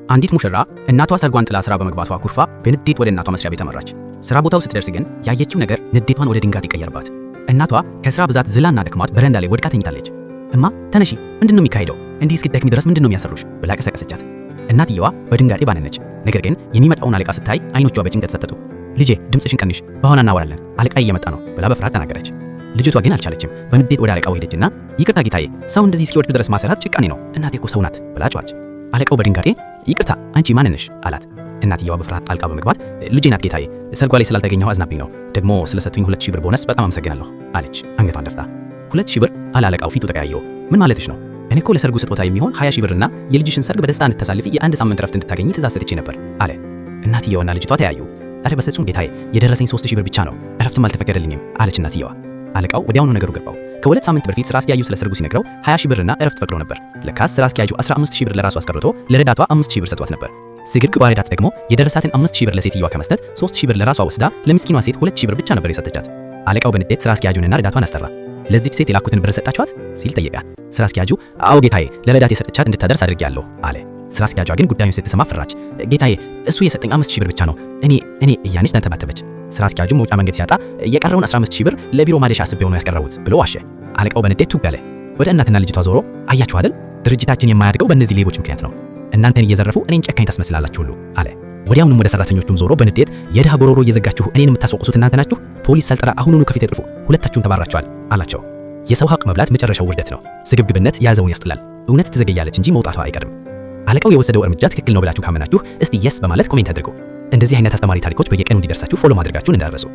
አንዲት ሙሽራ እናቷ ሰርጓን ጥላ ስራ በመግባቷ ኩርፋ በንዴት ወደ እናቷ መስሪያ ቤት አመራች። ስራ ቦታው ስትደርስ ግን ያየችው ነገር ንዴቷን ወደ ድንጋጤ ቀየረባት። እናቷ ከስራ ብዛት ዝላና ደክሟት በረንዳ ላይ ወድቃ ተኝታለች። እማ ተነሺ፣ ምንድነው የሚካሄደው? እንዲህ እስክትደክሚ ድረስ ምንድነው የሚያሰሩሽ? ብላ ቀሰቀሰቻት። እናትየዋ በድንጋጤ ባነነች። ነገር ግን የሚመጣውን አለቃ ስታይ አይኖቿ በጭንቀት ሰጠጡ። ልጄ ድምፅሽን ቀንሽ፣ በኋላ እናወራለን፣ አለቃ እየመጣ ነው ብላ በፍርሃት ተናገረች። ልጅቷ ግን አልቻለችም። በንዴት ወደ አለቃው ሄደችና ይቅርታ ጌታዬ፣ ሰው እንደዚህ እስኪወድቅ ድረስ ማሰራት ጭካኔ ነው። እናቴ እኮ ሰው ናት ብላ ጮኸች። አለቃው በድንጋጤ ይቅርታ አንቺ ማን ነሽ አላት። እናትየዋ በፍርሃት ጣልቃ በመግባት ልጄ ናት ጌታዬ፣ ሰርጓ ላይ ስላልተገኘሁ አዝናብኝ ነው፣ ደግሞ ስለሰጡኝ 2000 ብር ቦነስ በጣም አመሰግናለሁ አለች አንገቷን ደፍታ። 2000 ብር አለ አለቃው ፊቱ ተቀያየው። ምን ማለትሽ ነው? እኔ እኮ ለሰርጉ ስጦታ የሚሆን 20000 ብርና የልጅሽን ሰርግ በደስታ እንድታሳልፊ የአንድ ሳምንት ረፍት እንድታገኚ ትእዛዝ ሰጥቼ ነበር አለ። እናትየዋና ልጅቷ ተያዩ። አረ በሰጹም ጌታዬ፣ የደረሰኝ 3000 ብር ብቻ ነው፣ እረፍትም አልተፈቀደልኝም አለች እናትየዋ። አለቃው ወዲያውኑ ነገሩ ገባው። ከሁለት ሳምንት በፊት ስራ አስኪያጁ ስለ ሰርጉ ሲነግረው 20000 ብርና እረፍት ፈቅዶ ነበር። ለካስ ስራ አስኪያጁ 15000 ብር ለራሱ አስቀርቶ ለረዳቷ 5000 ብር ሰጥቷት ነበር። ስግብግቧ ረዳት ደግሞ የደረሳትን 5000 ብር ለሴትየዋ ከመስጠት 3000 ብር ለራሷ ወስዳ ለምስኪኗ ሴት 2000 ብር ብቻ ነበር የሰጠቻት። አለቃው በንዴት ስራ አስኪያጁንና ረዳቷን አስጠራ። ለዚህች ሴት የላኩትን ብር ሰጣችኋት ሲል ጠየቀ። ስራ አስኪያጁ አዎ ጌታዬ፣ ለረዳት የሰጠቻት እንድታደርስ አድርጌያለሁ አለ። ስራ አስኪያጇ ግን ጉዳዩን ስትሰማ ፈራች። ጌታዬ እሱ የሰጠኝ 5000 ብር ብቻ ነው፣ እኔ እያነች ተንተባተበች። ስራ አስኪያጁ መውጫ መንገድ ሲያጣ የቀረውን 15000 ብር ለቢሮ ማደሻ አስቤው ነው ያስቀረቡት ብሎ ዋሸ። አለቃው በንዴት ቱግ አለ። ወደ እናትና ልጅቷ ዞሮ አያችሁ አይደል፣ ድርጅታችን የማያድገው በእነዚህ ሌቦች ምክንያት ነው። እናንተን እየዘረፉ እኔን ጨካኝ ታስመስላላችሁ ሁሉ አለ። ወዲያውኑም ወደ ሰራተኞቹም ዞሮ በንዴት የድሃ ጎሮሮ እየዘጋችሁ እኔን የምታስወቅሱት እናንተ ናችሁ፣ ፖሊስ ሳልጠራ አሁኑኑ ከፊት እጥፉ፣ ሁለታችሁም ተባራችኋል አላቸው። የሰው ሀቅ መብላት መጨረሻው ውርደት ነው። ስግብግብነት ያዘውን ያስጥላል። እውነት ትዘገያለች እንጂ መውጣቷ አይቀርም። አለቃው የወሰደው እርምጃ ትክክል ነው ብላችሁ ካመናችሁ እስቲ የስ በማለት ኮሜንት አድርጉ። እንደዚህ አይነት አስተማሪ ታሪኮች በየቀኑ እንዲደርሳችሁ ፎሎ ማድረጋችሁን እንዳትረሱ።